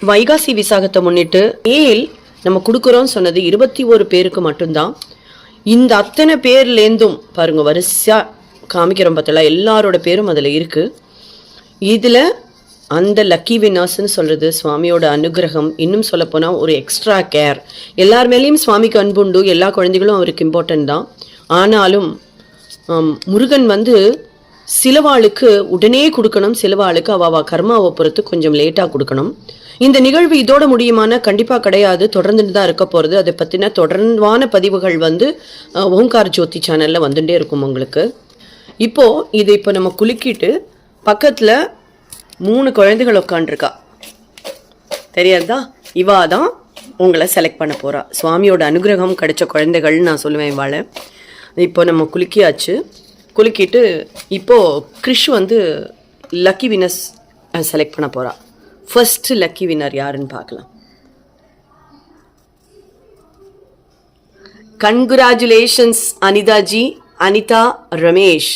வைகாசி விசாகத்தை முன்னிட்டு நம்ம கொடுக்குறோம்னு சொன்னது 21 பேருக்கு மட்டும்தான். இந்த அத்தனை பேர்லேருந்தும் பாருங்க வரிசையா காமிக்கிறோம் பார்த்தல, எல்லாரோட பேரும் அதில் இருக்குது. இதில் அந்த லக்கி வின்னர்ஸ்ன்னு சொல்கிறது சுவாமியோட அனுகிரகம். இன்னும் சொல்லப்போனால் ஒரு எக்ஸ்ட்ரா கேர். எல்லார் மேலேயும் சுவாமிக்கு அன்புண்டு, எல்லா குழந்தைகளும் அவருக்கு இம்பார்ட்டன்ட் தான். ஆனாலும் முருகன் சிலவாளுக்கு உடனே கொடுக்கணும், சிலவாளுக்கு அவ கர்மாவை பொறுத்து கொஞ்சம் லேட்டாக கொடுக்கணும். இந்த நிகழ்வு இதோட முடியுமான கண்டிப்பாக கிடையாது, தொடர்ந்துட்டு தான் இருக்க போகிறது. அதை பற்றின தொடர்பான பதிவுகள் ஓங்கார் ஜோதி சேனலில் வந்துட்டே இருக்கும் உங்களுக்கு. இப்போ நம்ம குலுக்கிட்டு பக்கத்தில் 3 குழந்தைகள் உட்காண்டிருக்கா தெரியாதா, இவா தான் உங்களை செலக்ட் பண்ண போகிறா. சுவாமியோட அனுகிரகம் கிடைச்ச குழந்தைகள்னு நான் சொல்லுவேன் இவாளை. இப்போ நம்ம குலுக்கியாச்சு. குலுக்கிட்டு இப்போது கிறிஷ் லக்கி வினர்ஸ் செலக்ட் பண்ண போகிறா. ஃபர்ஸ்ட் லக்கி வின்னர் யாருன்னு பார்க்கலாம். கங்க்ராச்சுலேஷன்ஸ் அனிதாஜி, அனிதா ரமேஷ்.